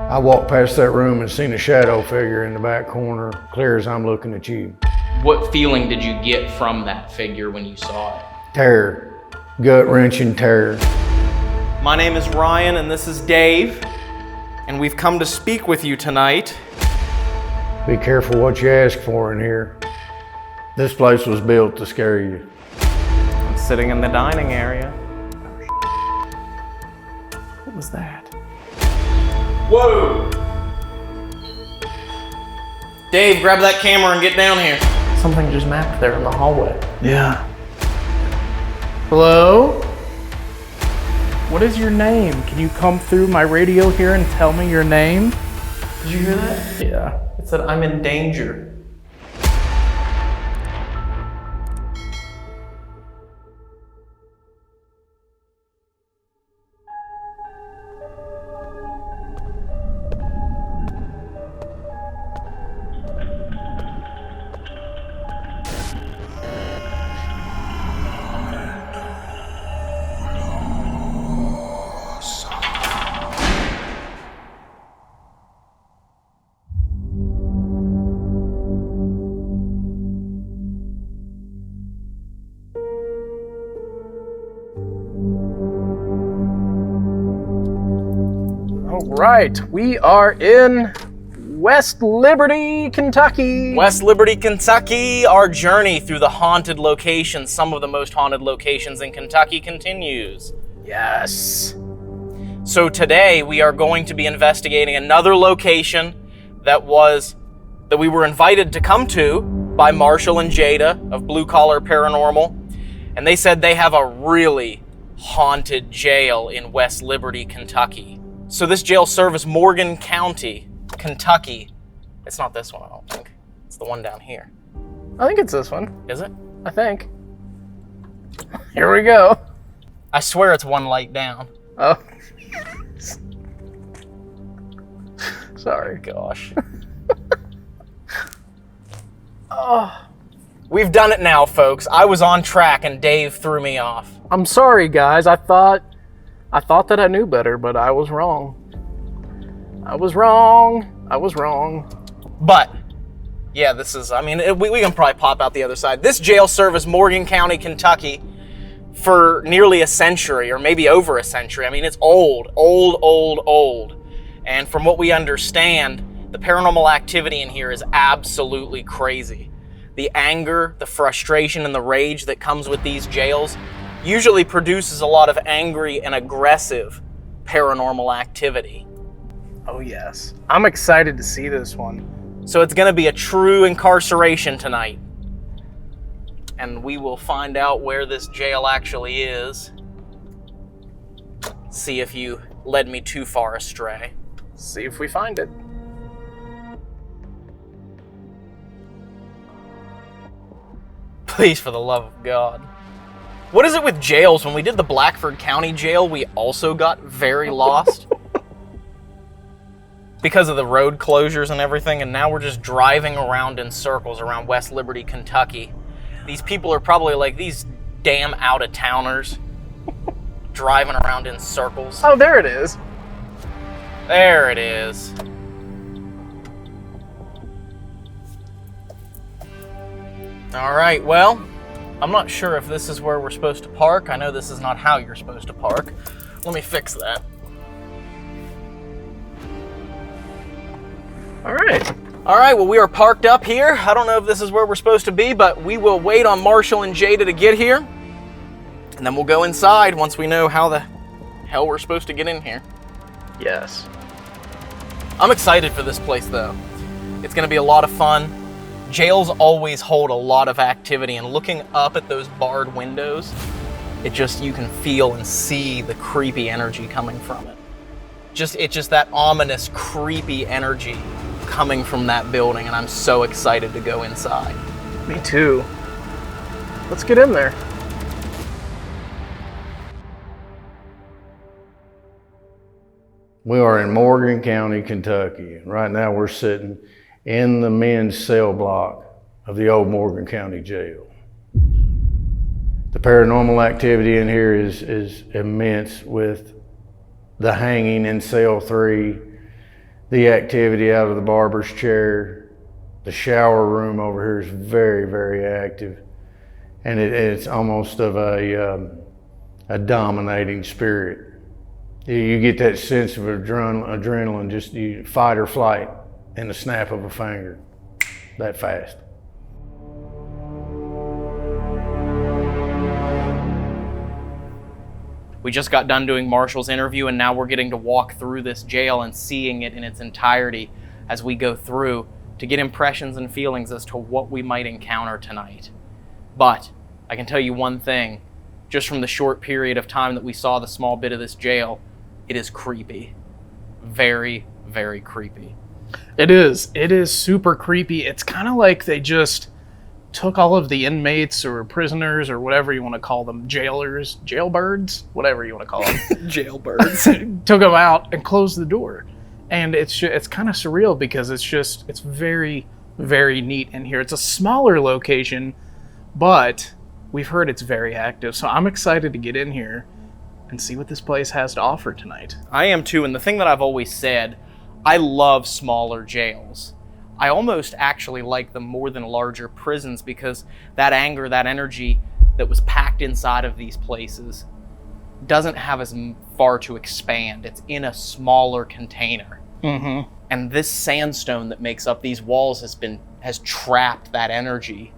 I walked past that room and seen a shadow figure in the back corner, clear as I'm looking at you. What feeling did you get from that figure when you saw it? Terror, gut-wrenching terror. My name is Ryan and this is Dave, and we've come to speak with you tonight. Be careful what you ask for in here. This place was built to scare you. I'm sitting in the dining area. What was that? Whoa! Dave, grab that camera and get down here. Something just mapped there in the hallway. Yeah. Hello? What is your name? Can you come through my radio here and tell me your name? Did you hear that? Yeah. It said, I'm in danger. All right, we are in West Liberty, Kentucky. West Liberty, Kentucky. Our journey through the haunted locations, some of the most haunted locations in Kentucky, continues. Yes. So today we are going to be investigating another location that we were invited to come to by Marshall and Jada of Blue Collar Paranormal. And they said they have a really haunted jail in West Liberty, Kentucky. So this jail serves Morgan County, Kentucky. It's not this one, I don't think. It's the one down here. I think it's this one. Is it? I think. Here we go. I swear it's one light down. Oh. Sorry. Gosh. Oh. We've done it now, folks. I was on track and Dave threw me off. I'm sorry, guys. I thought that I knew better, but I was wrong. I was wrong. But, yeah, this is, we can probably pop out the other side. This jail served Morgan County, Kentucky for nearly a century, or maybe over a century. I mean, it's old. And from what we understand, the paranormal activity in here is absolutely crazy. The anger, the frustration, and the rage that comes with these jails usually produces a lot of angry and aggressive paranormal activity. Oh yes. I'm excited to see this one. So it's going to be a true incarceration tonight. And we will find out where this jail actually is. See if you led me too far astray. See if we find it. Please, for the love of God. What is it with jails? When we did the Blackford County jail, we also got very lost. Because of the road closures and everything, and now we're just driving around in circles around West Liberty, Kentucky. These people are probably like these damn out-of-towners driving around in circles. Oh, there it is. There it is. All right, well, I'm not sure if this is where we're supposed to park. I know this is not how you're supposed to park. Let me fix that. All right. All right, well, we are parked up here. I don't know if this is where we're supposed to be, but we will wait on Marshall and Jada to get here. And then we'll go inside once we know how the hell we're supposed to get in here. Yes. I'm excited for this place, though. It's going to be a lot of fun. Jails always hold a lot of activity, and looking up at those barred windows, you can feel and see the creepy energy coming from it. It's just that ominous, creepy energy coming from that building, and I'm so excited to go inside. Me too. Let's get in there. We are in Morgan County, Kentucky. Right now we're sitting in the men's cell block of the old Morgan County Jail. The paranormal activity in here is immense, with the hanging in cell 3, the activity out of the barber's chair. The shower room over here is very, very active. And it's almost of a dominating spirit. You get that sense of adrenaline, just you fight or flight in the snap of a finger, that fast. We just got done doing Marshall's interview, and now we're getting to walk through this jail and seeing it in its entirety as we go through to get impressions and feelings as to what we might encounter tonight. But I can tell you one thing, just from the short period of time that we saw the small bit of this jail, it is creepy. Very, very creepy. It is. It is super creepy. It's kind of like they just took all of the inmates or prisoners or whatever you want to call them, jailers, jailbirds, whatever you want to call them. Jailbirds. Took them out and closed the door. And it's kind of surreal because it's very, very neat in here. It's a smaller location, but we've heard it's very active. So I'm excited to get in here and see what this place has to offer tonight. I am too, and the thing that I've always said, I love smaller jails. I almost actually like them more than larger prisons because that anger, that energy that was packed inside of these places doesn't have as far to expand. It's in a smaller container. Mm-hmm. And this sandstone that makes up these walls has trapped that energy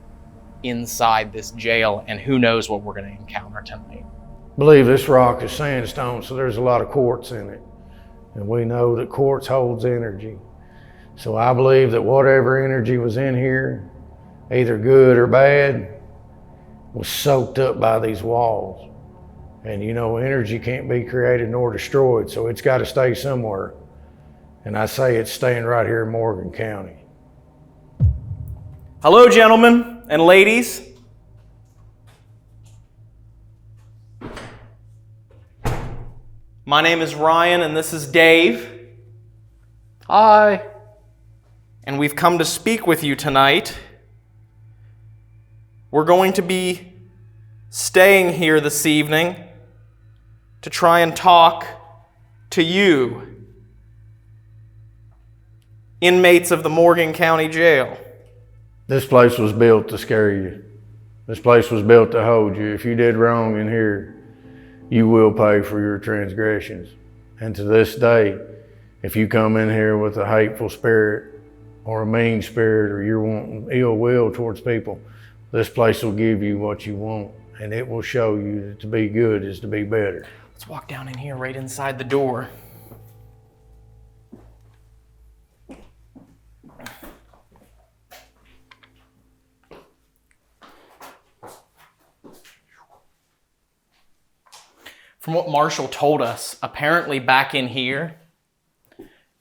inside this jail, and who knows what we're going to encounter tonight. I believe this rock is sandstone, so there's a lot of quartz in it. And we know that quartz holds energy. So I believe that whatever energy was in here, either good or bad, was soaked up by these walls. And you know, energy can't be created nor destroyed, so it's got to stay somewhere. And I say it's staying right here in Morgan County. Hello, gentlemen and ladies. My name is Ryan, and this is Dave. Hi. And we've come to speak with you tonight. We're going to be staying here this evening to try and talk to you, inmates of the Morgan County Jail. This place was built to scare you. This place was built to hold you. If you did wrong in here, you will pay for your transgressions. And to this day, if you come in here with a hateful spirit or a mean spirit, or you're wanting ill will towards people, this place will give you what you want, and it will show you that to be good is to be better. Let's walk down in here right inside the door. From what Marshall told us, apparently back in here,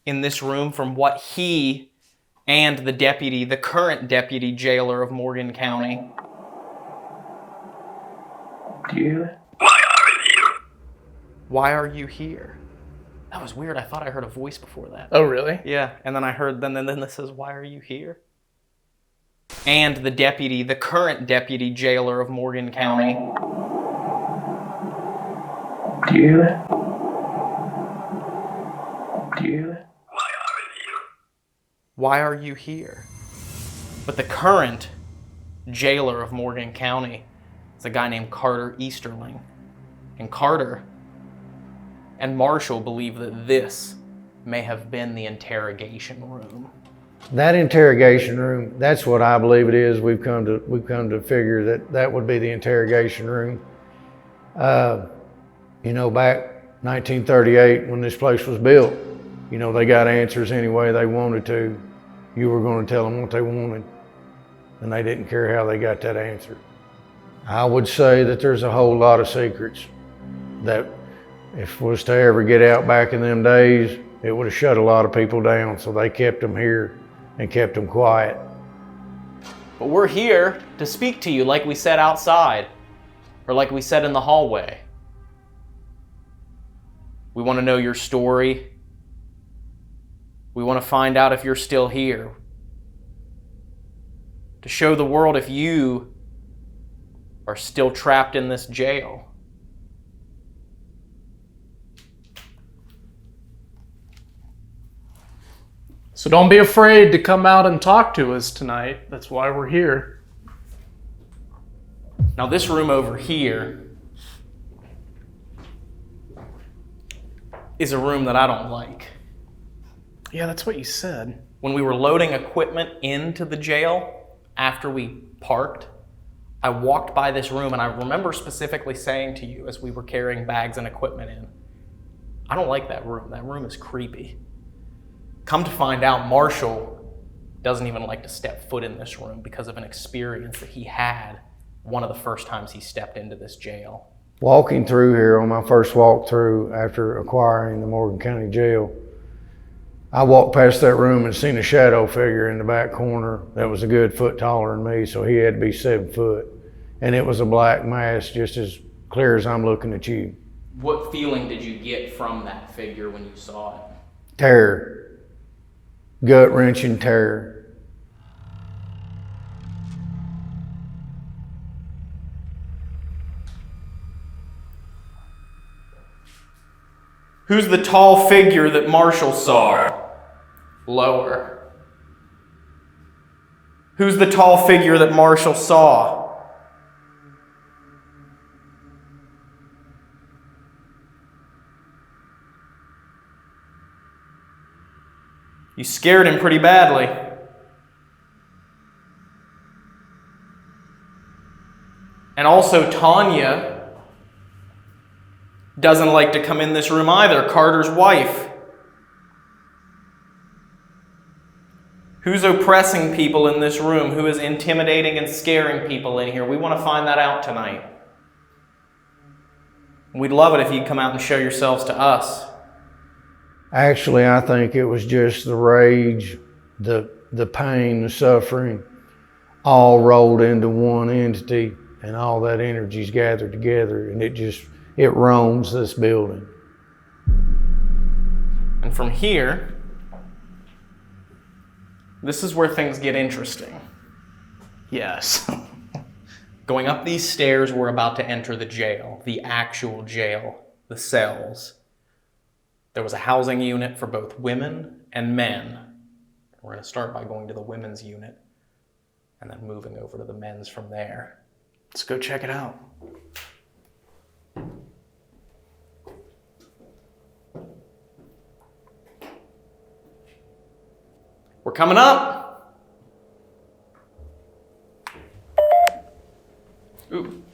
in this room, from what he and the current deputy jailer of Morgan County. Do you hear that? Why are you here? That was weird. I thought I heard a voice before that. Oh, really? Yeah, and then I heard, then this says, why are you here? And the current deputy jailer of Morgan County. Do you hear that? Do you hear that? Why are you here? But the current jailer of Morgan County is a guy named Carter Easterling. And Carter and Marshall believe that this may have been the interrogation room. That interrogation room, that's what I believe it is. We've come to figure that that would be the interrogation room. You know, back 1938 when this place was built, you know, they got answers any way they wanted to. You were going to tell them what they wanted, and they didn't care how they got that answer. I would say that there's a whole lot of secrets that if was to ever get out back in them days, it would have shut a lot of people down, so they kept them here and kept them quiet. But we're here to speak to you like we said outside, or like we said in the hallway. We want to know your story. We want to find out if you're still here. To show the world if you are still trapped in this jail. So don't be afraid to come out and talk to us tonight. That's why we're here. Now this room over here is a room that I don't like. Yeah, that's what you said. When we were loading equipment into the jail after we parked, I walked by this room and I remember specifically saying to you as we were carrying bags and equipment in, I don't like that room. That room is creepy. Come to find out, Marshall doesn't even like to step foot in this room because of an experience that he had one of the first times he stepped into this jail. Walking through here on my first walk through after acquiring the Morgan County Jail, I walked past that room and seen a shadow figure in the back corner that was a good foot taller than me, so he had to be 7 foot. And it was a black mass, just as clear as I'm looking at you. What feeling did you get from that figure when you saw it? Terror. Gut-wrenching terror. Who's the tall figure that Marshall saw? Lower. Who's the tall figure that Marshall saw? You scared him pretty badly. And also Tanya doesn't like to come in this room either, Carter's wife. Who's oppressing people in this room? Who is intimidating and scaring people in here? We want to find that out tonight. We'd love it if you'd come out and show yourselves to us. Actually, I think it was just the rage, the pain, the suffering, all rolled into one entity, and all that energy's gathered together, and it roams this building. And from here, this is where things get interesting. Yes. Going up these stairs, we're about to enter the jail, the actual jail, the cells. There was a housing unit for both women and men. We're going to start by going to the women's unit and then moving over to the men's from there. Let's go check it out. We're coming up. Ooh.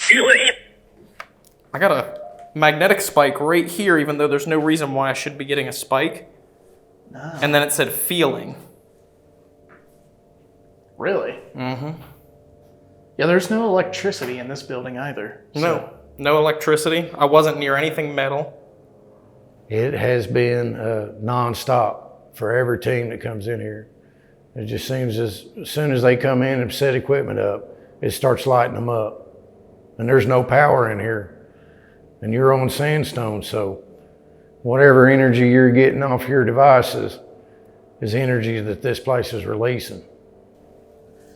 I got a magnetic spike right here, even though there's no reason why I should be getting a spike. No. And then it said feeling. Really? Mm-hmm. Yeah, there's no electricity in this building either. No electricity. I wasn't near anything metal. It has been nonstop for every team that comes in here. It just seems as soon as they come in and set equipment up, it starts lighting them up. And there's no power in here. And you're on sandstone, so whatever energy you're getting off your devices is energy that this place is releasing.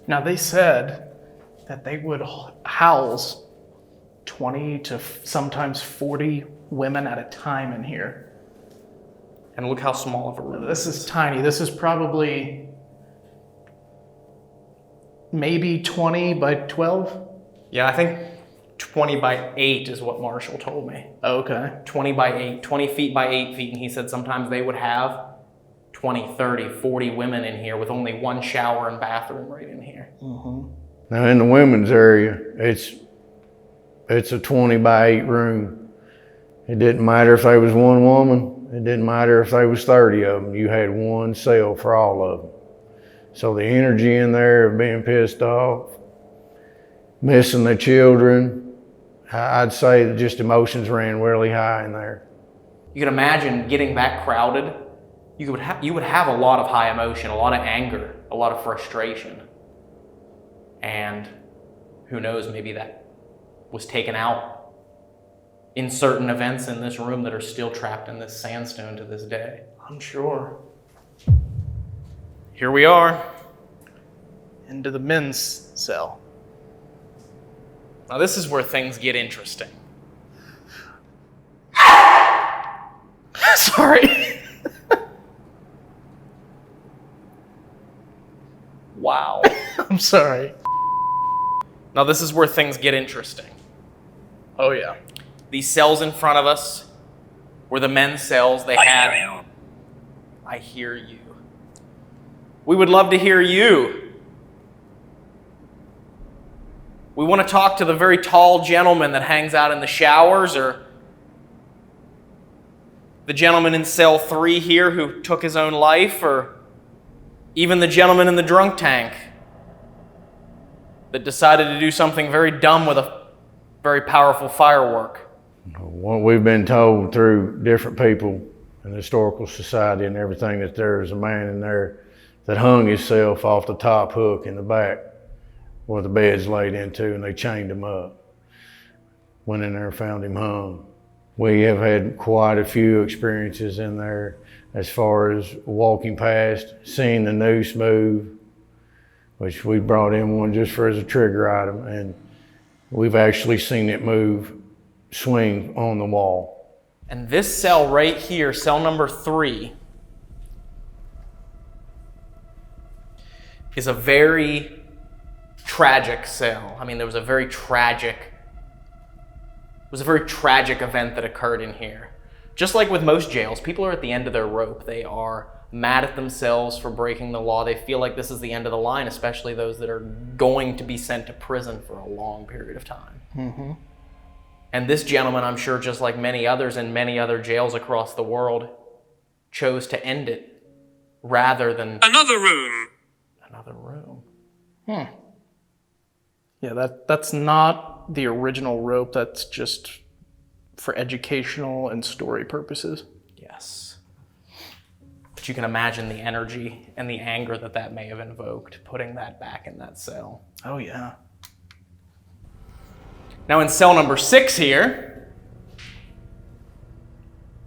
Now, they said that they would house 20 to sometimes 40 women at a time in here. And look how small of a room This is tiny. This is probably maybe 20 by 12. Yeah, I think 20 by 8 is what Marshall told me. Okay. 20 by 8, 20 feet by 8 feet. And he said sometimes they would have 20, 30, 40 women in here with only one shower and bathroom right in here. Mm-hmm. Now in the women's area, it's a 20 by 8 room. It didn't matter if there was one woman. It didn't matter if there was 30 of them. You had one cell for all of them. So the energy in there of being pissed off, missing the children, I'd say that just emotions ran really high in there. You can imagine getting that crowded. You would have a lot of high emotion, a lot of anger, a lot of frustration. And who knows, maybe that was taken out in certain events in this room that are still trapped in this sandstone to this day. I'm sure. Here we are. Into the men's cell. Now this is where things get interesting. Sorry. Wow. I'm sorry. Now this is where things get interesting. Oh, yeah. These cells in front of us were the men's cells. They had... I hear you. We would love to hear you. We want to talk to the very tall gentleman that hangs out in the showers, or the gentleman in cell 3 here who took his own life, or even the gentleman in the drunk tank that decided to do something very dumb with a very powerful firework. What we've been told through different people in the Historical Society and everything, that there's a man in there that hung himself off the top hook in the back where the bed's laid into, and they chained him up. Went in there and found him hung. We have had quite a few experiences in there as far as walking past, seeing the noose move, which we brought in one just for as a trigger item, and we've actually seen it move, swing on the wall. And this cell right here, cell number 3, is a very tragic cell. I mean, there was a very tragic event that occurred in here. Just like with most jails, people are at the end of their rope. They are mad at themselves for breaking the law. They feel like this is the end of the line, especially those that are going to be sent to prison for a long period of time. Mm-hmm. And this gentleman, I'm sure, just like many others in many other jails across the world, chose to end it rather than another room. Another room. Yeah, that's not the original rope. That's just for educational and story purposes. Yes. But you can imagine the energy and the anger that may have invoked, putting that back in that cell. Oh, yeah. Now in cell number 6 here,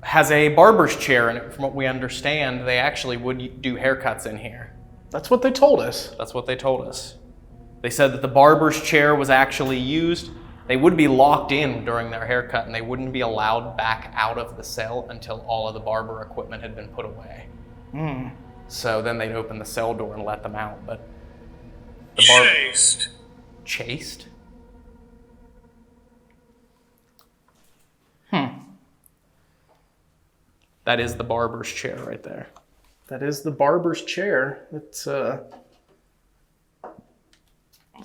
has a barber's chair in it. From what we understand, they actually would do haircuts in here. That's what they told us. That's what they told us. They said that the barber's chair was actually used. They would be locked in during their haircut, and they wouldn't be allowed back out of the cell until all of the barber equipment had been put away. So then they'd open the cell door and let them out. But the Chased. Chased? That is the barber's chair right there. That is the barber's chair. Let's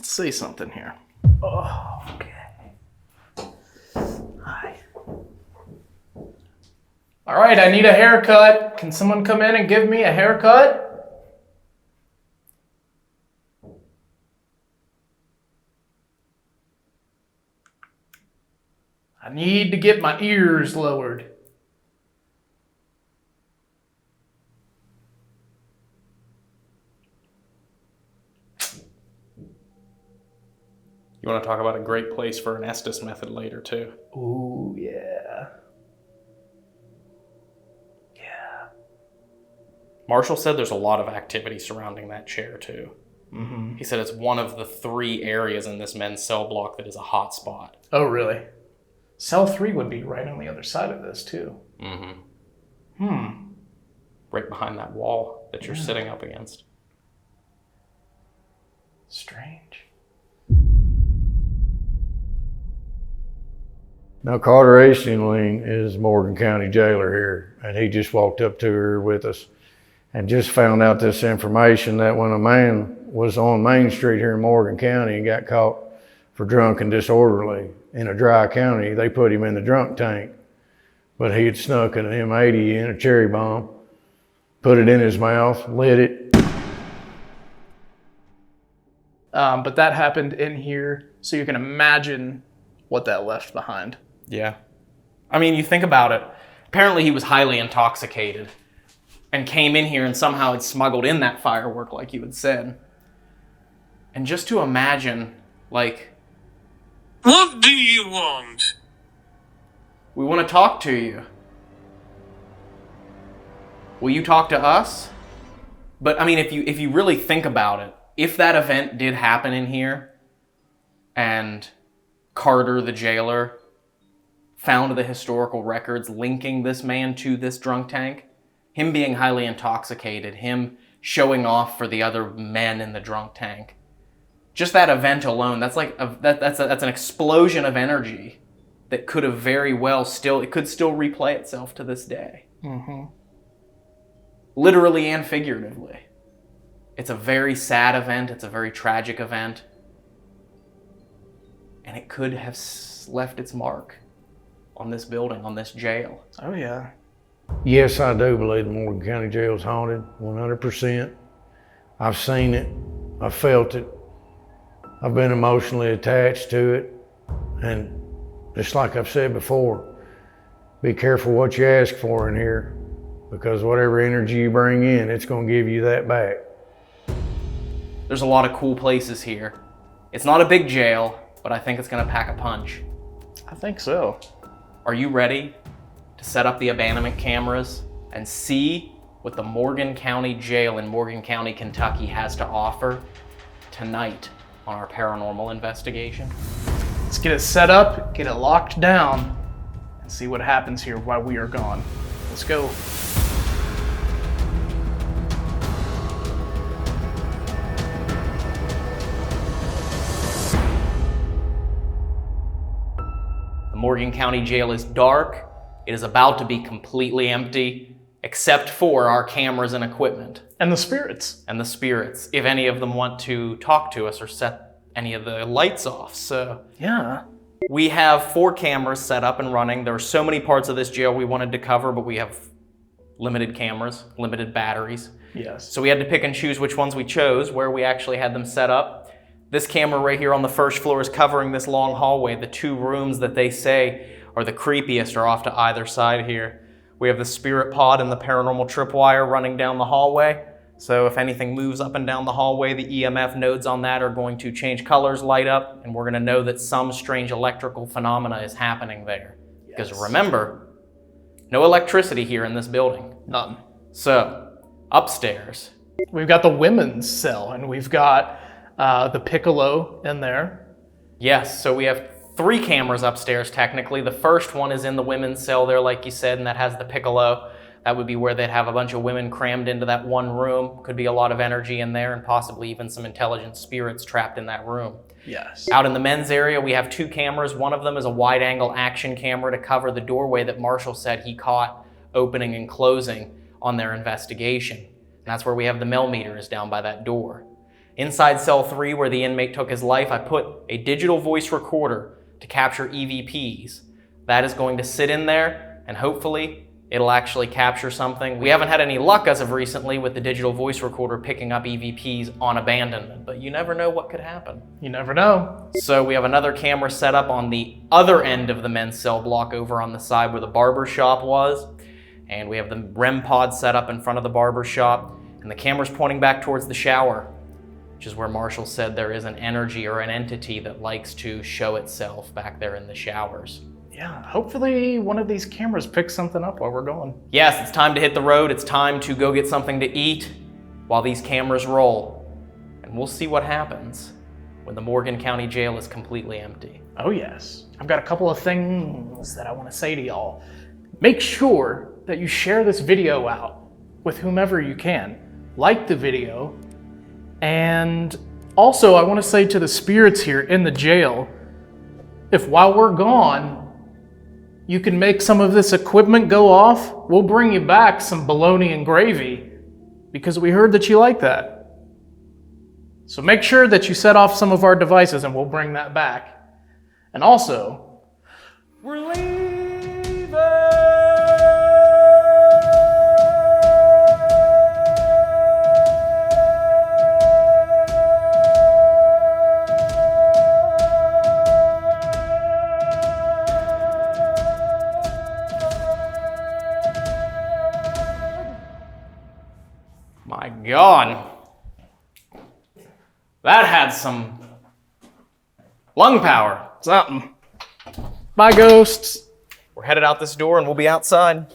see something here. Oh, okay. Hi. All right, I need a haircut. Can someone come in and give me a haircut? I need to get my ears lowered. You want to talk about a great place for an Estes method later, too. Ooh, yeah. Yeah. Marshall said there's a lot of activity surrounding that chair, too. Mm-hmm. He said it's one of the 3 areas in this men's cell block that is a hot spot. Oh, really? Cell 3 would be right on the other side of this, too. Right behind that wall that you're sitting up against. Strange. Now, Carter Eastingling is Morgan County jailer here, and he just walked up to her with us and just found out this information that when a man was on Main Street here in Morgan County and got caught for drunk and disorderly in a dry county, they put him in the drunk tank. But he had snuck an M80 in, a cherry bomb, put it in his mouth, lit it. But that happened in here, so you can imagine what that left behind. Yeah. I mean, you think about it. Apparently he was highly intoxicated and came in here and somehow had smuggled in that firework like you had said. And just to imagine, like... What do you want? We want to talk to you. Will you talk to us? But, I mean, if you really think about it, if that event did happen in here and Carter, the jailer, found the historical records linking this man to this drunk tank, him being highly intoxicated, him showing off for the other men in the drunk tank. Just that event alone, that's like that's an explosion of energy that could have very well it could still replay itself to this day. Literally and figuratively. It's a very sad event. It's a very tragic event. And it could have left its mark on this building, on this jail. Oh, yeah. Yes, I do believe the Morgan County Jail is haunted, 100%. I've seen it. I've felt it. I've been emotionally attached to it. And just like I've said before, be careful what you ask for in here, because whatever energy you bring in, it's going to give you that back. There's a lot of cool places here. It's not a big jail, but I think it's going to pack a punch. I think so. Are you ready to set up the abandonment cameras and see what the Morgan County Jail in Morgan County, Kentucky has to offer tonight on our paranormal investigation? Let's get it set up, get it locked down, and see what happens here while we are gone. Let's go. The Morgan County Jail is dark. It is about to be completely empty, except for our cameras and equipment. And the spirits. And the spirits, if any of them want to talk to us or set any of the lights off. So Yeah. we have 4 cameras set up and running. There are so many parts of this jail we wanted to cover, but we have limited cameras, limited batteries. Yes. So we had to pick and choose which ones we chose, where we actually had them set up. This camera right here on the first floor is covering this long hallway. The 2 rooms that they say are the creepiest are off to either side here. We have the spirit pod and the paranormal tripwire running down the hallway. So if anything moves up and down the hallway, the EMF nodes on that are going to change colors, light up, and we're going to know that some strange electrical phenomena is happening there. Because remember, no electricity here in this building. None. So, upstairs. We've got the women's cell, and we've got the piccolo in there. Yes, so we have 3 cameras upstairs technically. The first one is in the women's cell there, like you said, and that has the piccolo. That would be where they'd have a bunch of women crammed into that one room. Could be a lot of energy in there and possibly even some intelligent spirits trapped in that room. Yes. Out in the men's area, we have 2 cameras. One of them is a wide-angle action camera to cover the doorway that Marshall said he caught opening and closing on their investigation. And that's where we have the millimeter is down by that door. Inside cell 3, where the inmate took his life, I put a digital voice recorder to capture EVPs. That is going to sit in there, and hopefully it'll actually capture something. We haven't had any luck as of recently with the digital voice recorder picking up EVPs on abandonment, but you never know what could happen. You never know. So we have another camera set up on the other end of the men's cell block over on the side where the barber shop was. And we have the REM pod set up in front of the barber shop, and the camera's pointing back towards the shower, which is where Marshall said there is an energy or an entity that likes to show itself back there in the showers. Yeah, hopefully one of these cameras picks something up while we're going. Yes, it's time to hit the road. It's time to go get something to eat while these cameras roll. And we'll see what happens when the Morgan County Jail is completely empty. Oh yes. I've got a couple of things that I want to say to y'all. Make sure that you share this video out with whomever you can. Like the video. And also, I want to say to the spirits here in the jail, if while we're gone, you can make some of this equipment go off, we'll bring you back some bologna and gravy, because we heard that you like that. So make sure that you set off some of our devices and we'll bring that back. And also, we're leaving! My God, that had some lung power. Something. Bye, ghosts. We're headed out this door and we'll be outside.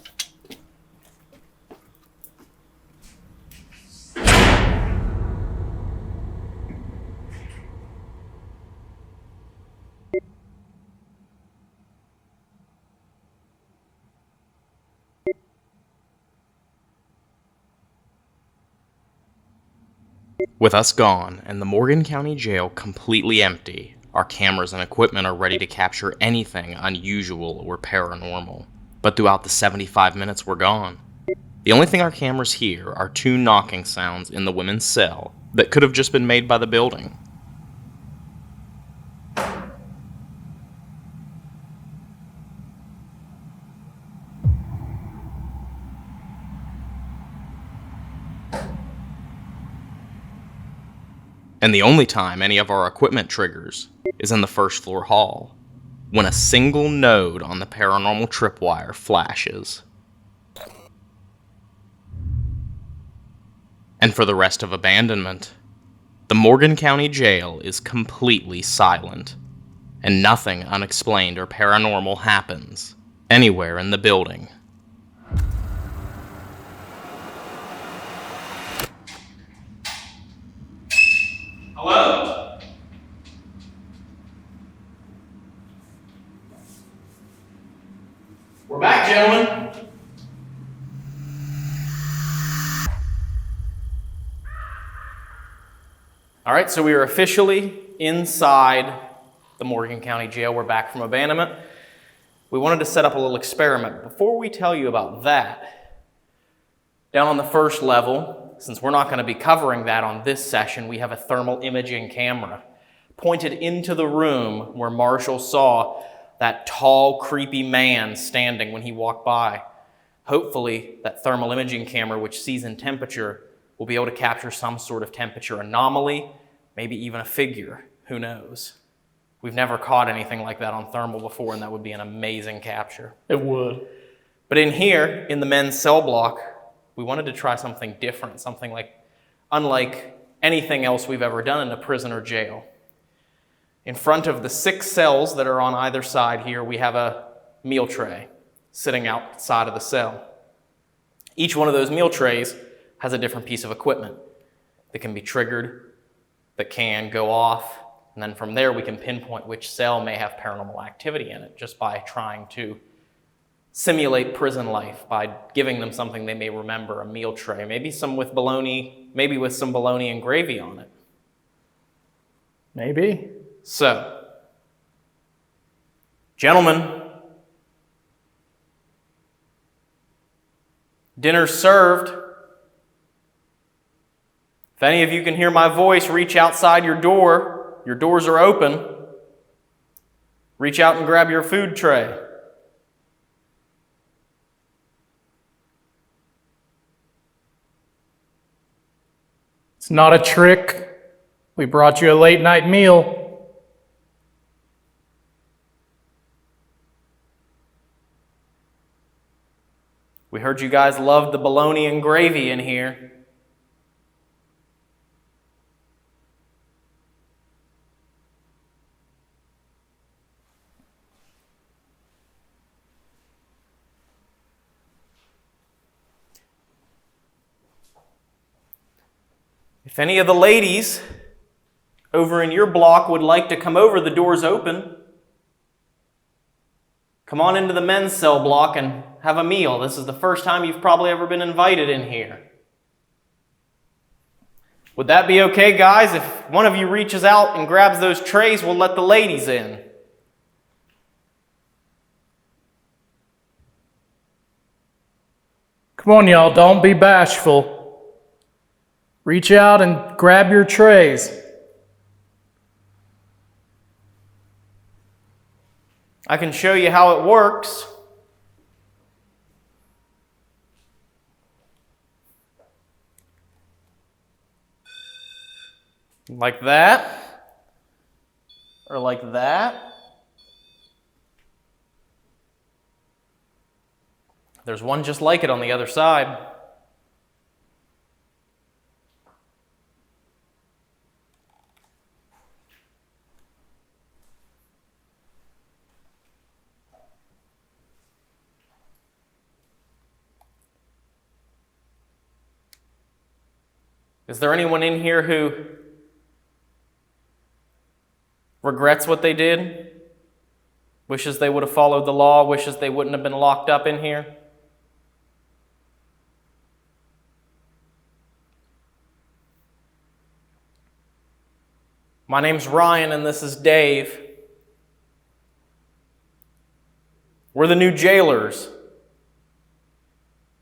With us gone and the Morgan County Jail completely empty, our cameras and equipment are ready to capture anything unusual or paranormal. But throughout the 75 minutes we're gone, the only thing our cameras hear are 2 knocking sounds in the women's cell that could have just been made by the building. And the only time any of our equipment triggers is in the first floor hall, when a single node on the paranormal tripwire flashes. And for the rest of abandonment, the Morgan County Jail is completely silent, and nothing unexplained or paranormal happens anywhere in the building. Hello? We're back, gentlemen. All right, so we are officially inside the Morgan County Jail. We're back from abandonment. We wanted to set up a little experiment. Before we tell you about that, down on the first level, since we're not going to be covering that on this session, we have a thermal imaging camera pointed into the room where Marshall saw that tall, creepy man standing when he walked by. Hopefully, that thermal imaging camera, which sees in temperature, will be able to capture some sort of temperature anomaly, maybe even a figure. Who knows? We've never caught anything like that on thermal before, and that would be an amazing capture. It would. But in here, in the men's cell block, we wanted to try something different, something unlike anything else we've ever done in a prison or jail. In front of the 6 cells that are on either side here, we have a meal tray sitting outside of the cell. Each one of those meal trays has a different piece of equipment that can be triggered, that can go off, and then from there we can pinpoint which cell may have paranormal activity in it just by trying to simulate prison life, by giving them something they may remember, a meal tray, maybe some with bologna, maybe with some bologna and gravy on it. Maybe. So, gentlemen, dinner's served. If any of you can hear my voice, reach outside your door. Your doors are open. Reach out and grab your food tray. It's not a trick. We brought you a late night meal. We heard you guys loved the bologna and gravy in here. If any of the ladies over in your block would like to come over, the door's open. Come on into the men's cell block and have a meal. This is the first time you've probably ever been invited in here. Would that be okay, guys? If one of you reaches out and grabs those trays, we'll let the ladies in. Come on, y'all, don't be bashful. Reach out and grab your trays. I can show you how it works. Like that. Or like that. There's one just like it on the other side. Is there anyone in here who regrets what they did? Wishes they would have followed the law? Wishes they wouldn't have been locked up in here? My name's Ryan and this is Dave. We're the new jailers.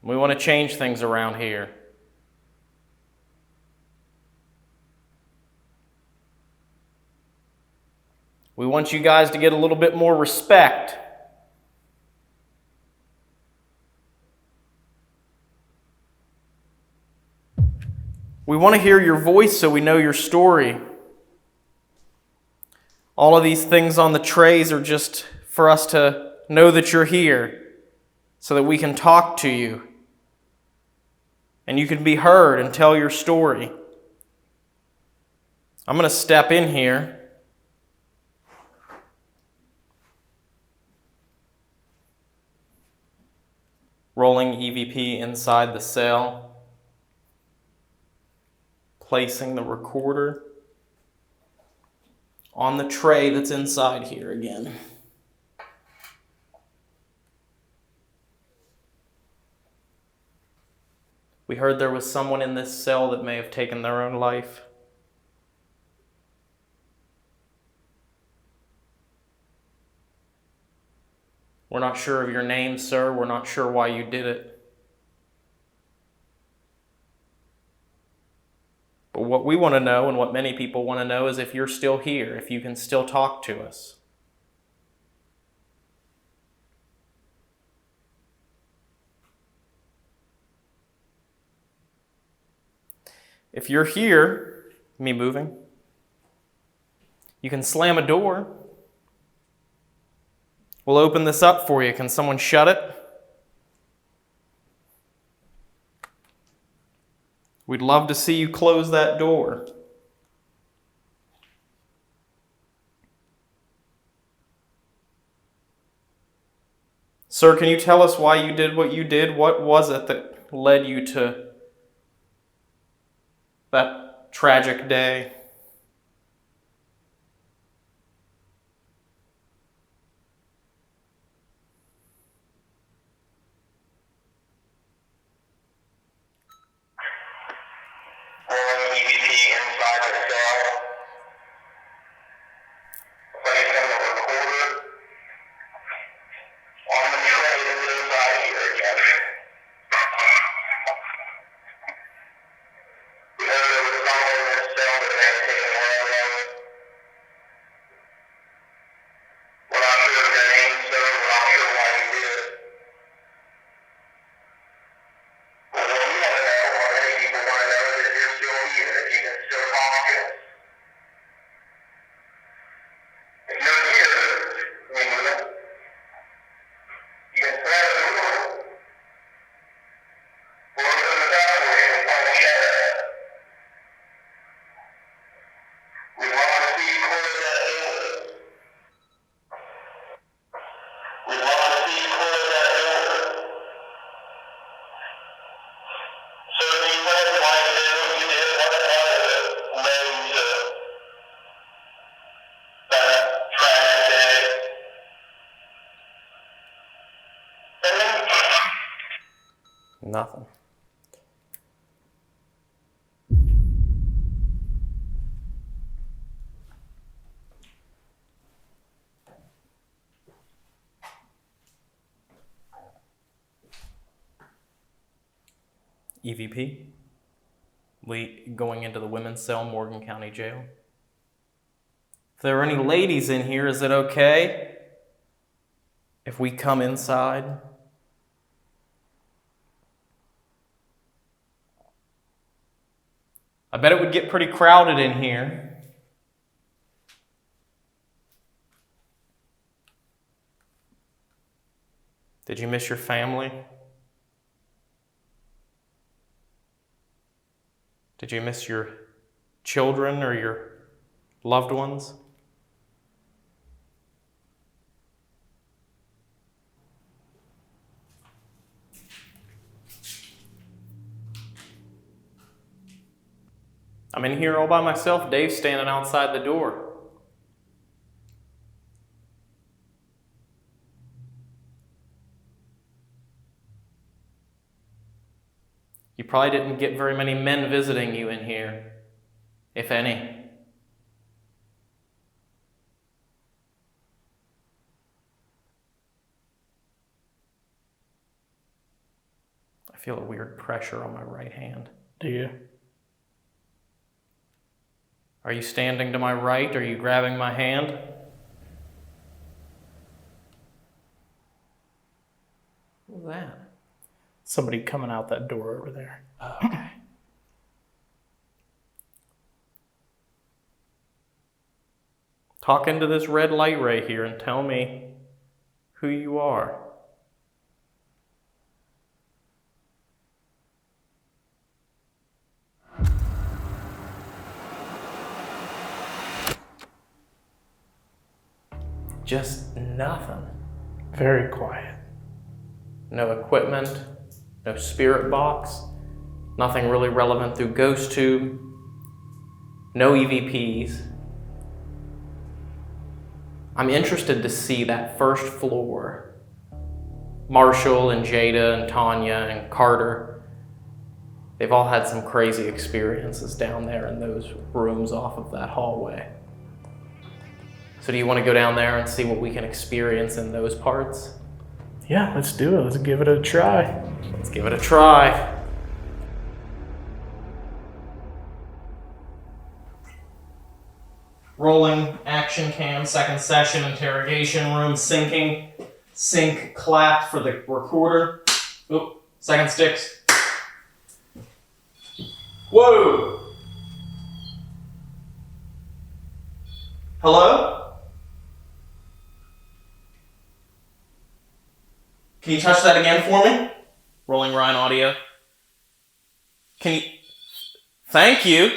We want to change things around here. We want you guys to get a little bit more respect. We want to hear your voice so we know your story. All of these things on the trays are just for us to know that you're here so that we can talk to you and you can be heard and tell your story. I'm going to step in here. Rolling EVP inside the cell. Placing the recorder on the tray that's inside here again. We heard there was someone in this cell that may have taken their own life. We're not sure of your name, sir. We're not sure why you did it. But what we want to know, and what many people want to know, is if you're still here, if you can still talk to us. If you're here, me moving, you can slam a door. We'll open this up for you. Can someone shut it? We'd love to see you close that door. Sir, can you tell us why you did what you did? What was it that led you to that tragic day? Rolling EVP inside the cell. Placing the recorder on the tray that's inside here again. We heard there was someone in this cell that may have taken their own life. We're not sure of your name, sir. We're not sure why you did it. But what we want to know, what many people want to know, is if you're still here, if you can still talk to us. If you're here, you can slam the door. We'll open the door for you and tell the sheriff. We want to see you close that door. We want to see you close that door. So can you tell us why you did what you did? What was it that led you to that tragic day? Nothing. EVP, going into the women's cell, Morgan County Jail. If there are any ladies in here, is it okay if we come inside? I bet it would get pretty crowded in here. Did you miss your family? Did you miss your children or your loved ones? I'm in here all by myself. Dave's standing outside the door. You probably didn't get very many men visiting you in here, if any. I feel a weird pressure on my right hand. Do you? Are you standing to my right? Are you grabbing my hand? What was that? Somebody coming out that door over there. Oh, okay. Talk into this red light right here and tell me who you are. Just nothing. Very quiet. No equipment, no spirit box, nothing really relevant through ghost tube, no EVPs. I'm interested to see that first floor. Marshall and Jada and Tanya and Carter, they've all had some crazy experiences down there in those rooms off of that hallway. So do you want to go down there and see what we can experience in those parts? Yeah, let's do it. Let's give it a try. Let's give it a try. Rolling action cam, second session, interrogation room, syncing. Sync clap for the recorder. Oop, second sticks. Whoa! Hello? Can you touch that again for me? Rolling Ryan audio. Can you... Thank you.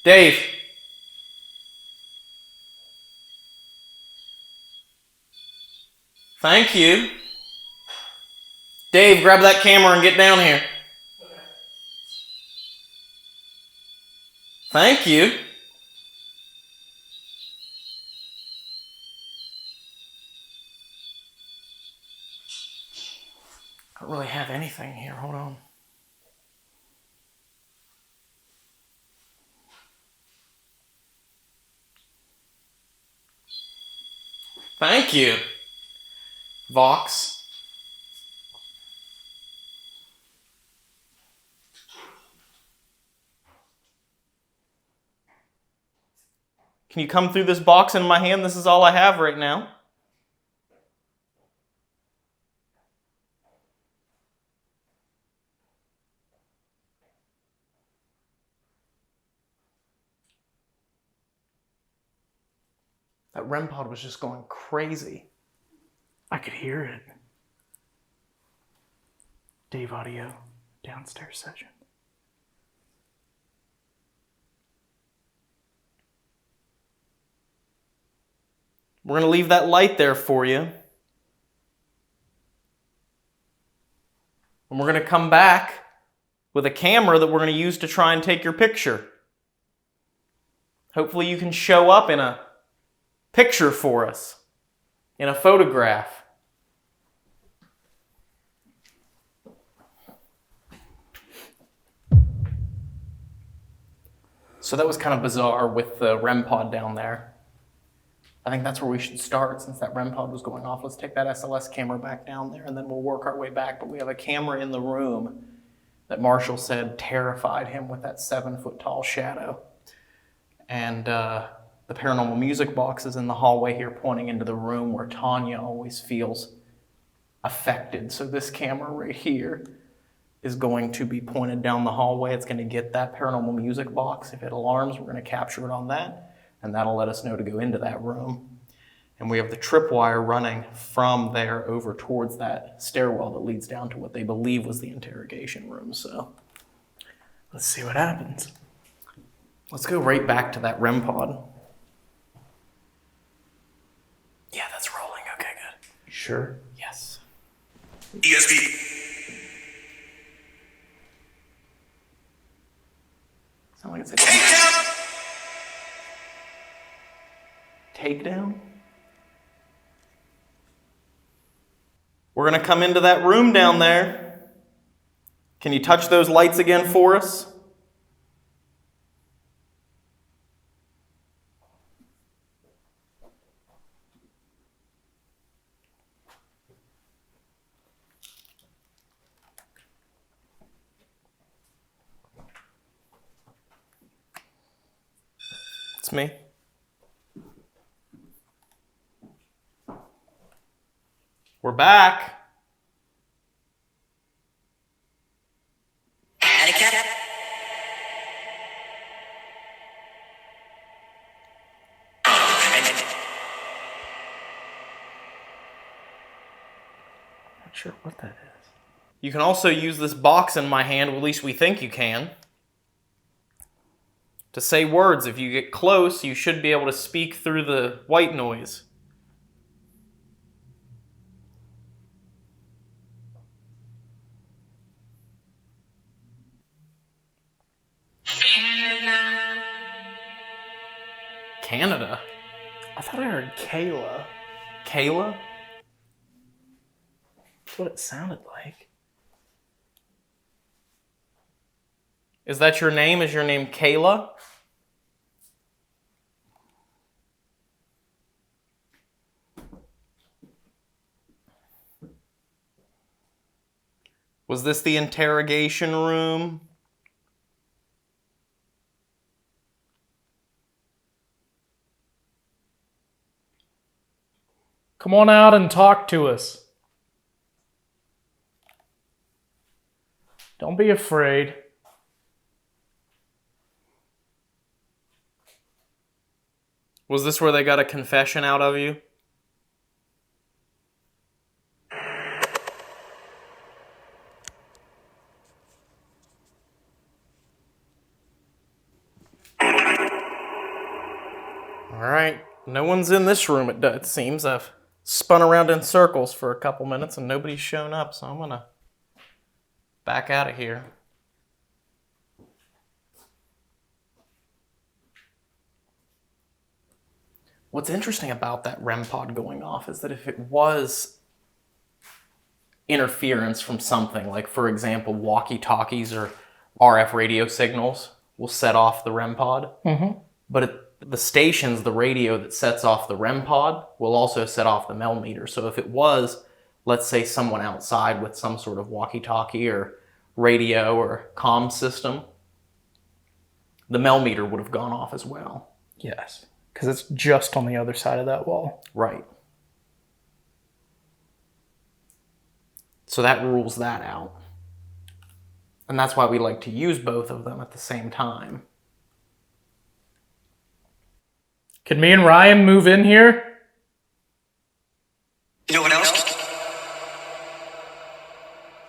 Dave. Thank you. Dave, grab that camera and get down here. Thank you. I don't really have anything here. Hold on. Thank you. Vox. Can you come through this box in my hand? This is all I have right now. That REM pod was just going crazy. I could hear it. Dave audio, downstairs session. We're going to leave that light there for you. And we're going to come back with a camera that we're going to use to try and take your picture. Hopefully you can show up in a picture for us, in a photograph. So that was kind of bizarre with the REM pod down there. I think that's where we should start since that REM pod was going off. Let's take that SLS camera back down there and then we'll work our way back. But we have a camera in the room that Marshall said terrified him with that 7-foot tall shadow. And the paranormal music box is in the hallway here pointing into the room where Tanya always feels affected. So this camera right here is going to be pointed down the hallway. It's going to get that paranormal music box. If it alarms, we're going to capture it on that, and that'll let us know to go into that room. And we have the tripwire running from there over towards that stairwell that leads down to what they believe was the interrogation room. So Let's see what happens. let's go right back to that REM pod. Yeah, that's rolling. Okay, good. You sure? Yes. ESP. Sound like it's a takedown. We're going to come into that room down there. Can you touch those lights again for us? me. We're back. Not sure what that is. You can also use this box in my hand, well, at least we think you can, to say words. If you get close, you should be able to speak through the white noise. Canada? I thought I heard Kayla. Kayla? That's what it sounded like. Is that your name? Is your name Kayla? Was this the interrogation room? Come on out and talk to us. Don't be afraid. Was this where they got a confession out of you? All right, no one's in this room, it seems. I've spun around in circles for a couple minutes and nobody's shown up, so I'm gonna back out of here. What's interesting about that REM pod going off is that if it was interference from something, like for example, walkie-talkies or RF radio signals will set off the REM pod, but the stations, the radio that sets off the REM pod will also set off the Mel meter. So if it was, let's say, someone outside with some sort of walkie-talkie or radio or comm system, the Mel meter would have gone off as well. Yes, because it's just on the other side of that wall. Right. So that rules that out. And that's why we like to use both of them at the same time. Can me and Ryan move in here? You know what else?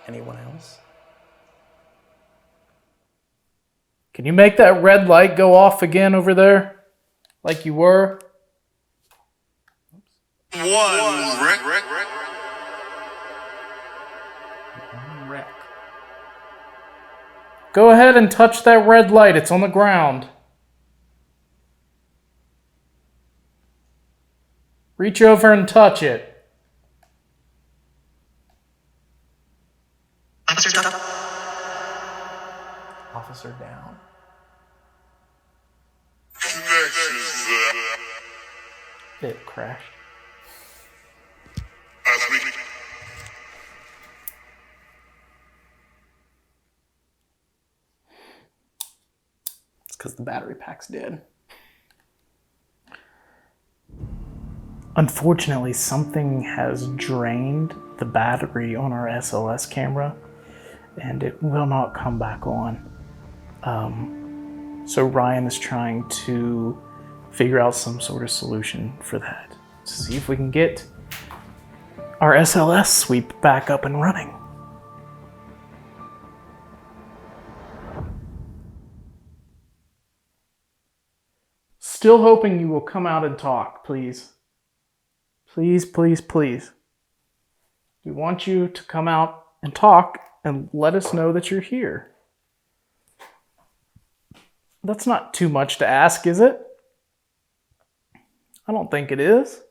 Anyone else? Can you make that red light go off again over there? Like you were? One wreck. Wreck. Go ahead and touch that red light. It's on the ground. Reach over and touch it. Officer down. It crashed. It's because the battery pack's dead. Unfortunately, something has drained the battery on our SLS camera, and it will not come back on. So Ryan is trying to figure out some sort of solution for that. To see if we can get our SLS sweep back up and running. Still hoping you will come out and talk, please. Please, please, please. We want you to come out and talk and let us know that you're here. That's not too much to ask, is it? I don't think it is.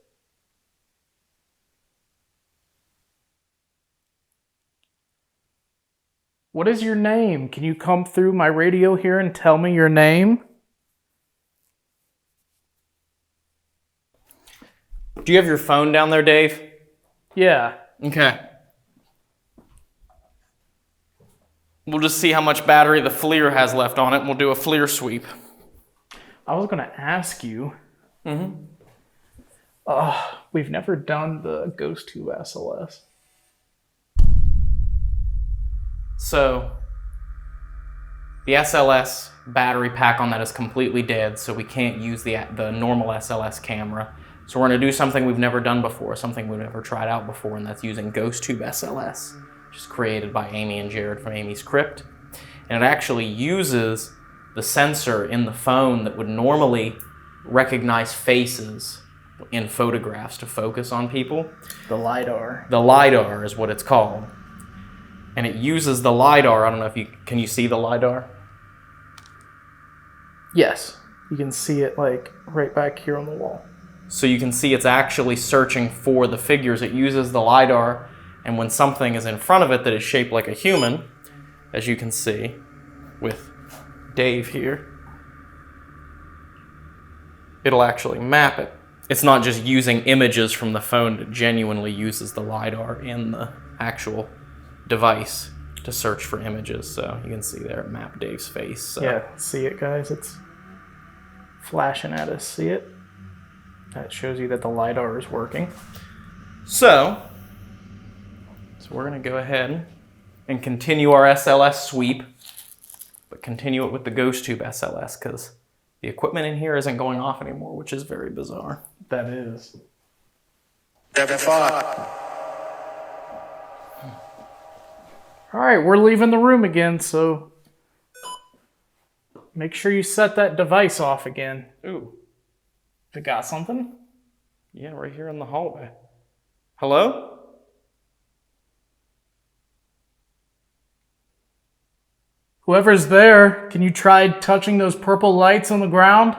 What is your name? Can you come through my radio here and tell me your name? Do you have your phone down there, Dave? Yeah. Okay. We'll just see how much battery the FLIR has left on it, and we'll do a FLIR sweep. I was gonna ask you. We've never done the Ghost Tube SLS. So, the SLS battery pack on that is completely dead, so we can't use the normal SLS camera. So we're going to do something we've never done before, something we've never tried out before, and that's using Ghost Tube SLS, which is created by Amy and Jared from Amy's Crypt. And it actually uses the sensor in the phone that would normally recognize faces in photographs to focus on people. The LiDAR. The LiDAR is what it's called. And it uses the LiDAR. I don't know if can you see the LiDAR? Yes. You can see it like right back here on the wall. So you can see it's actually searching for the figures. It uses the LiDAR, and when something is in front of it that is shaped like a human, as you can see with Dave here, it'll actually map it. It's not just using images from the phone, it genuinely uses the LiDAR in the actual device to search for images. So you can see there it mapped Dave's face. So. Yeah, see it, guys? It's flashing at us. See it? That shows you that the LiDAR is working. So we're going to go ahead and continue our SLS sweep, but continue it with the Ghost Tube SLS because the equipment in here isn't going off anymore, which is very bizarre. That is. All right, we're leaving the room again, so make sure you set that device off again. Ooh. It got something? Yeah, right here in the hallway. Hello? Whoever's there, can you try touching those purple lights on the ground?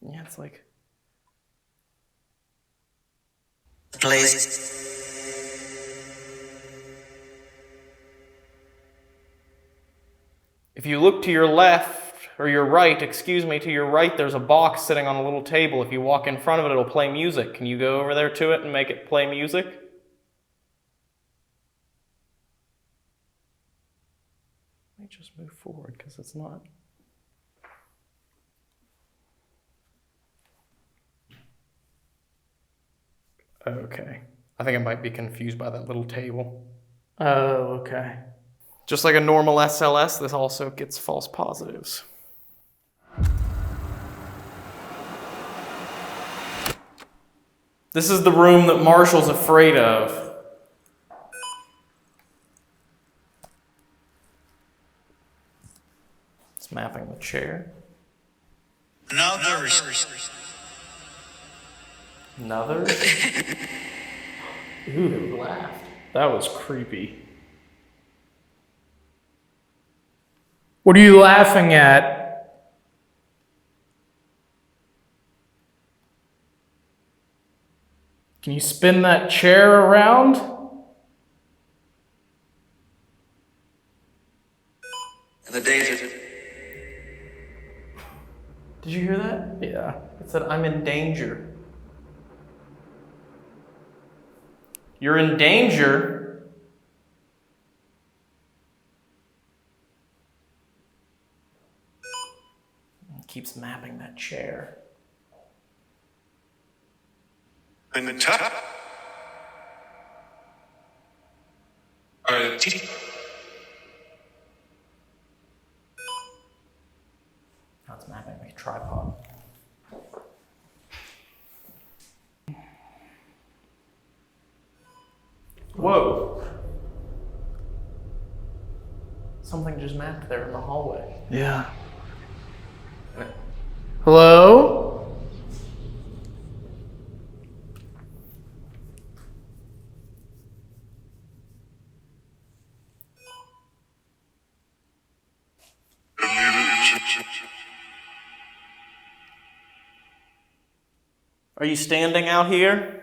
Yeah, it's like... Please. If you look to your left, or your right, excuse me, to your right, there's a box sitting on a little table. If you walk in front of it, it'll play music. Can you go over there to it and make it play music? Let me just move forward, because it's not... Okay. I think I might be confused by that little table. Oh, okay. Just like a normal SLS, this also gets false positives. This is the room that Marshall's afraid of. It's mapping the chair. Another. Another? Ooh, they laughed. That was creepy. What are you laughing at? Can you spin that chair around? The danger. Did you hear that? Yeah. It said, I'm in danger. You're in danger? It keeps mapping that chair. In the top. Now it's mapping my tripod. Whoa. Something just mapped there in the hallway. Yeah. Hello? Are you standing out here?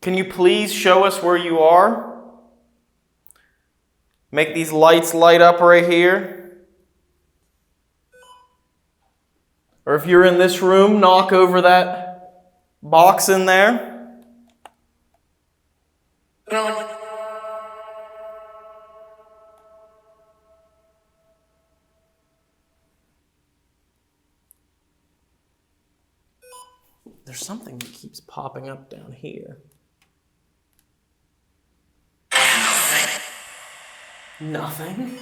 Can you please show us where you are? Make these lights light up right here. Or if you're in this room, knock over that box in there. There's something that keeps popping up down here. Nothing?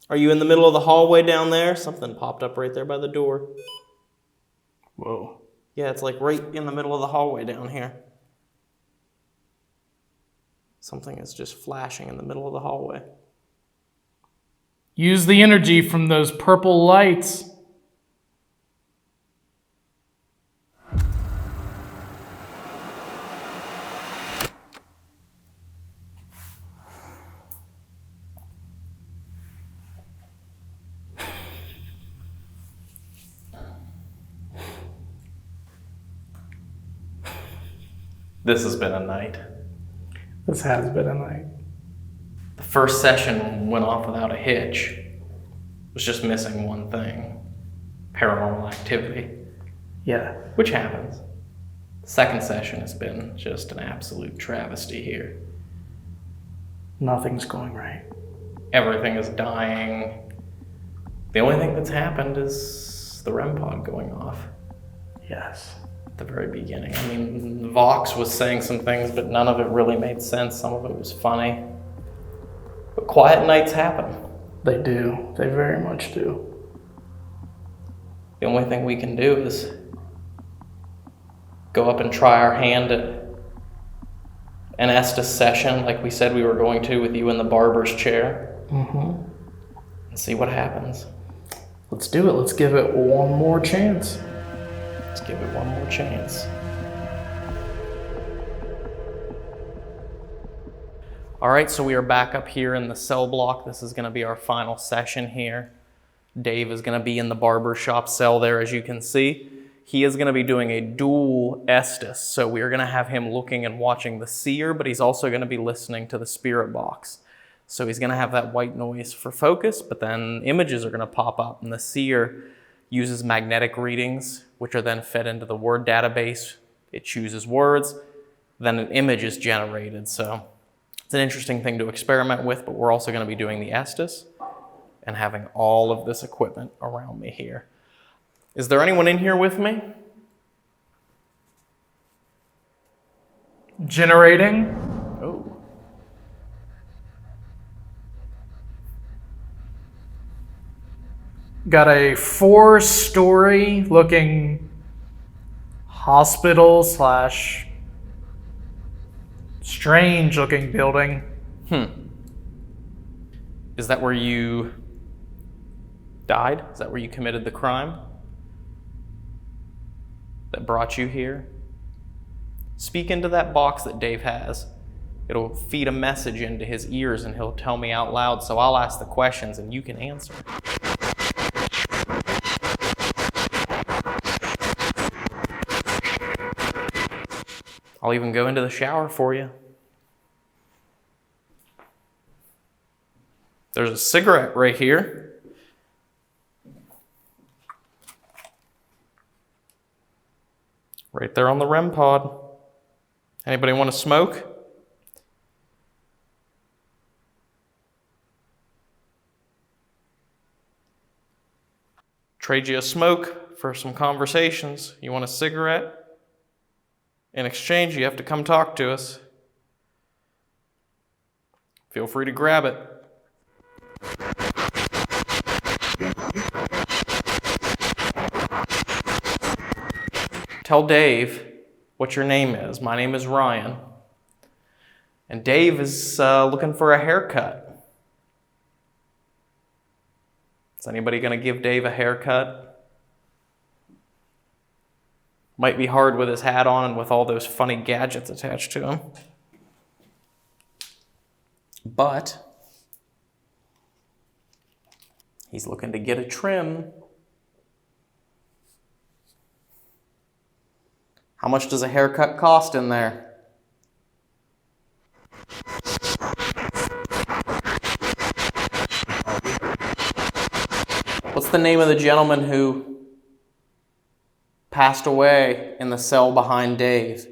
Are you in the middle of the hallway down there? Something popped up right there by the door. Whoa. Yeah, it's like right in the middle of the hallway down here. Something is just flashing in the middle of the hallway. Use the energy from those purple lights. This has been a night. This has been a night. The first session went off without a hitch. It was just missing one thing. Paranormal activity. Yeah. Which happens. The second session has been just an absolute travesty here. Nothing's going right. Everything is dying. The only thing that's happened is the REM pod going off Yes. at the very beginning. I mean, Vox was saying some things, but none of it really made sense. Some of it was funny. But quiet nights happen. They do. They very much do. The only thing we can do is go up and try our hand at an Estes session like we said we were going to with you in the barber's chair. Mm-hmm. And see what happens. Let's do it. Let's give it one more chance. Let's give it one more chance. All right, so we are back up here in the cell block. This is going to be our final session here. Dave is going to be in the barber shop cell there, as you can see. He is going to be doing a dual Estes. So we are going to have him looking and watching the seer, but he's also going to be listening to the spirit box. So he's going to have that white noise for focus, but then images are going to pop up, and the seer uses magnetic readings, which are then fed into the word database. It chooses words, then an image is generated. So it's an interesting thing to experiment with, but we're also going to be doing the Estes and having all of this equipment around me here. Is there anyone in here with me? Generating. Oh. Got a 4-story looking hospital slash strange looking building. Is that where you died? Is that where you committed the crime that brought you here? Speak into that box that Dave has. It'll feed a message into his ears and he'll tell me out loud, so I'll ask the questions and you can answer. I'll even go into the shower for you. There's a cigarette right here. Right there on the REM pod. Anybody want to smoke? Trade you a smoke for some conversations. You want a cigarette? In exchange, you have to come talk to us. Feel free to grab it. Tell Dave what your name is. My name is Ryan. And Dave is looking for a haircut. Is anybody going to give Dave a haircut? Might be hard with his hat on and with all those funny gadgets attached to him. But he's looking to get a trim. How much does a haircut cost in there? What's the name of the gentleman who passed away in the cell behind Dave?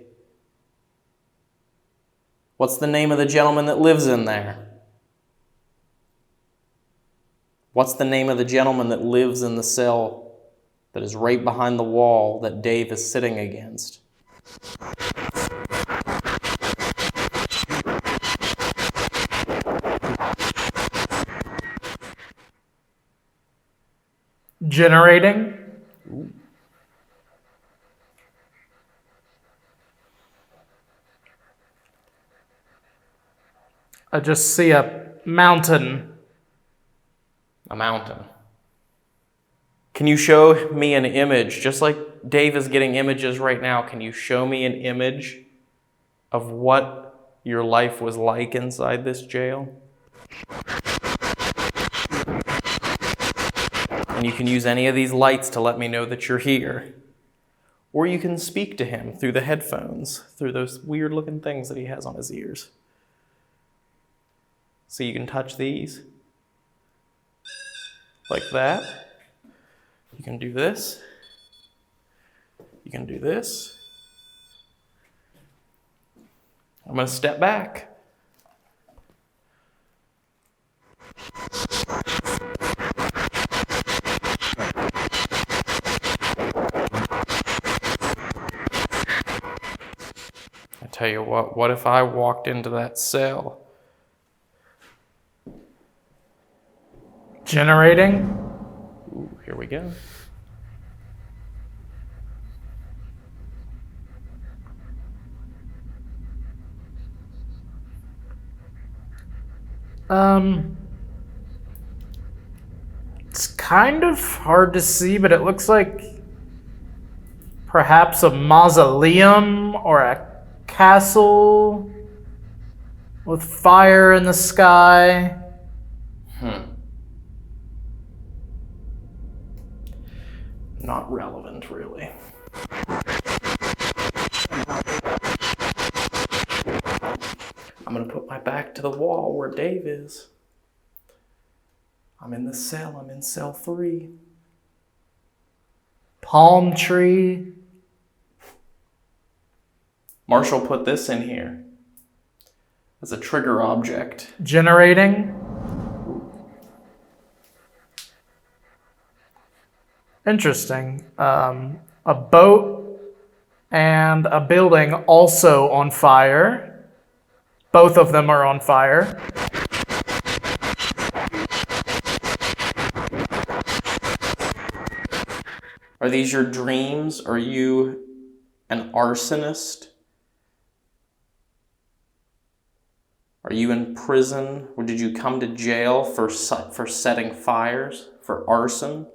What's the name of the gentleman that lives in there? What's the name of the gentleman that lives in the cell that is right behind the wall that Dave is sitting against? Generating. I just see a mountain. A mountain. Can you show me an image, just like Dave is getting images right now, can you show me an image of what your life was like inside this jail? And you can use any of these lights to let me know that you're here. Or you can speak to him through the headphones, through those weird looking things that he has on his ears. So you can touch these. Like that. You can do this. You can do this. I'm going to step back. I tell you what if I walked into that cell? Generating. Ooh, here we go. It's kind of hard to see, but it looks like perhaps a mausoleum or a castle with fire in the sky. Not relevant, really. I'm going to put my back to the wall where Dave is. I'm in the cell. I'm in cell 3. Palm tree. Marshall put this in here as a trigger object. Generating. Interesting. A boat and a building also on fire. Both of them are on fire. Are these your dreams? Are you an arsonist? Are you in prison? Or did you come to jail for setting fires, for arson?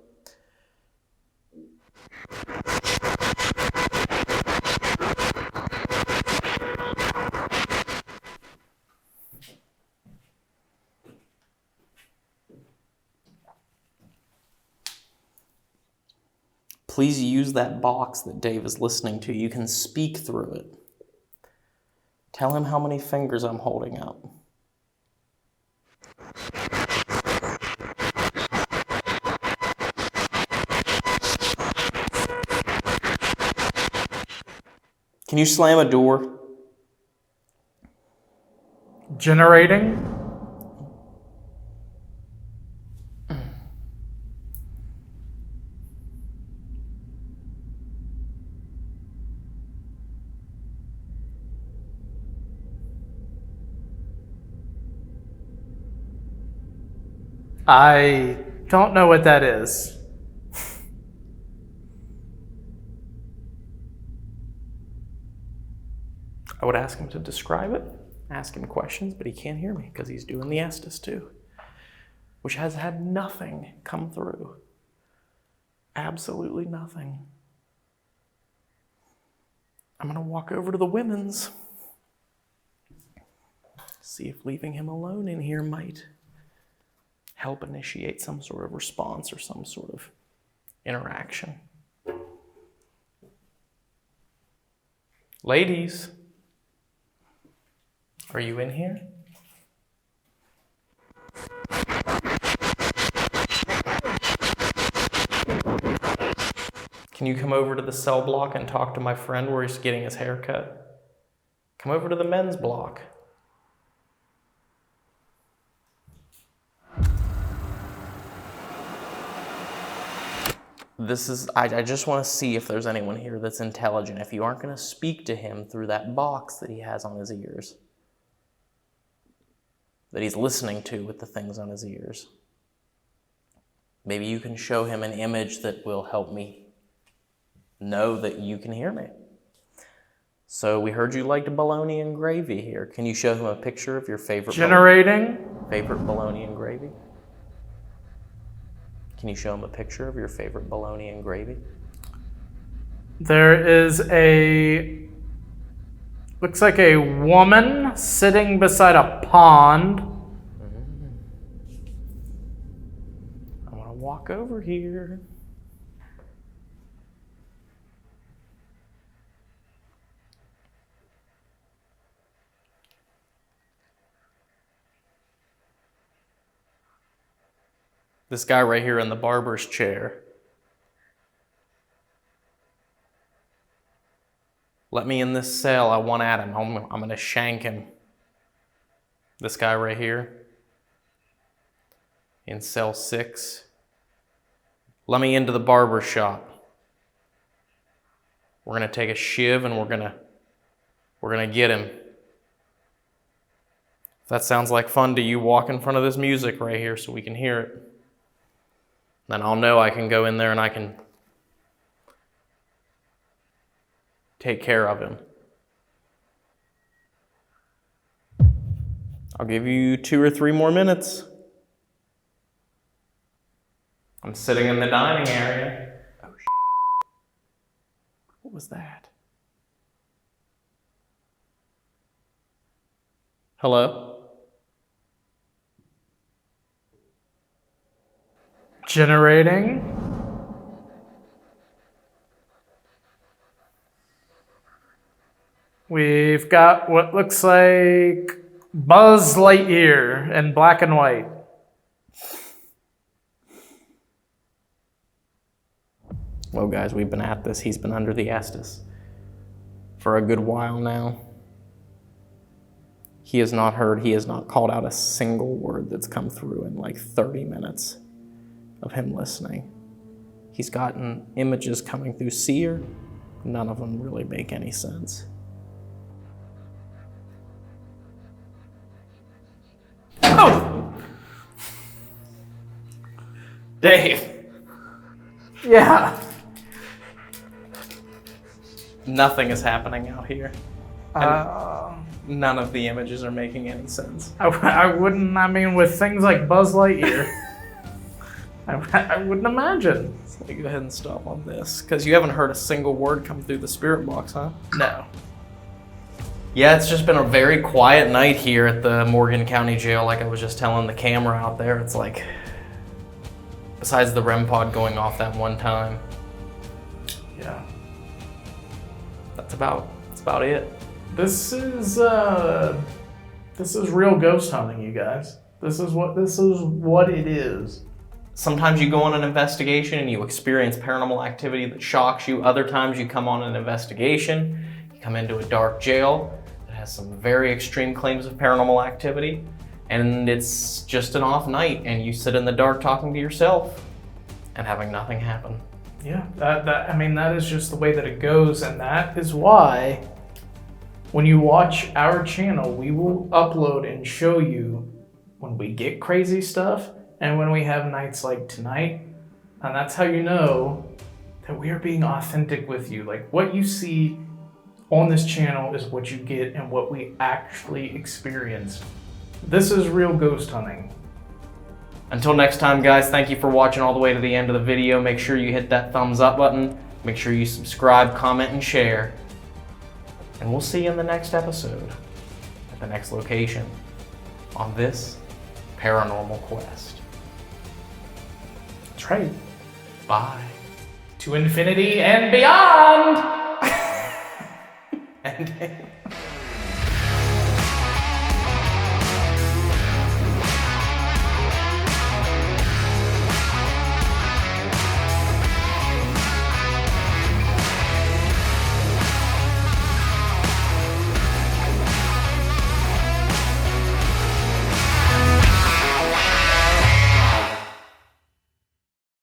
Please use that box that Dave is listening to. You can speak through it. Tell him how many fingers I'm holding up. Can you slam a door? Generating. I don't know what that is. I would ask him to describe it, ask him questions, but he can't hear me because he's doing the Estes too, which has had nothing come through. Absolutely nothing. I'm going to walk over to the women's. See if leaving him alone in here might help initiate some sort of response or some sort of interaction. Ladies, are you in here? Can you come over to the cell block and talk to my friend where he's getting his hair cut? Come over to the men's block. I just want to see if there's anyone here that's intelligent. If you aren't going to speak to him through that box that he has on his ears, that he's listening to with the things on his ears, maybe you can show him an image that will help me know that you can hear me. So we heard you liked bologna and gravy here. Can you show him a picture of your favorite favorite bologna and gravy? Can you show him a picture of your favorite bologna and gravy? There is looks like a woman sitting beside a pond. I want to walk over here. This guy right here in the barber's chair. Let me in this cell. I want at him. I'm going to shank him. This guy right here in cell 6. Let me into the barber shop. We're going to take a shiv and we're going to get him. If that sounds like fun to you, walk in front of this music right here so we can hear it. Then I'll know I can go in there and I can take care of him. I'll give you 2 or 3 more minutes. I'm sitting in the dining area. Oh, what was that? Hello? Generating. We've got what looks like Buzz Lightyear in black and white. Well, guys, we've been at this. He's been under the Estes for a good while now. He has not heard, he has not called out a single word that's come through in like 30 minutes of him listening. He's gotten images coming through Seer. None of them really make any sense. Oh! Dave! Yeah. Nothing is happening out here. None of the images are making any sense. I wouldn't, with things like Buzz Lightyear, I wouldn't imagine. So go ahead and stop on this, because you haven't heard a single word come through the spirit box, huh? No. Yeah, it's just been a very quiet night here at the Morgan County Jail, like I was just telling the camera out there. It's like, besides the REM pod going off that one time. Yeah. That's about it. This is real ghost hunting, you guys. This is what it is. Sometimes you go on an investigation and you experience paranormal activity that shocks you. Other times you come on an investigation, you come into a dark jail that has some very extreme claims of paranormal activity, and it's just an off night and you sit in the dark talking to yourself and having nothing happen. Yeah, that is just the way that it goes, and that is why when you watch our channel, we will upload and show you when we get crazy stuff and when we have nights like tonight. And that's how you know that we are being authentic with you. Like, what you see on this channel is what you get and what we actually experience. This is real ghost hunting. Until next time, guys, thank you for watching all the way to the end of the video. Make sure you hit that thumbs up button. Make sure you subscribe, comment, and share. And we'll see you in the next episode at the next location. on this paranormal quest. That's right. Bye. To infinity and beyond! And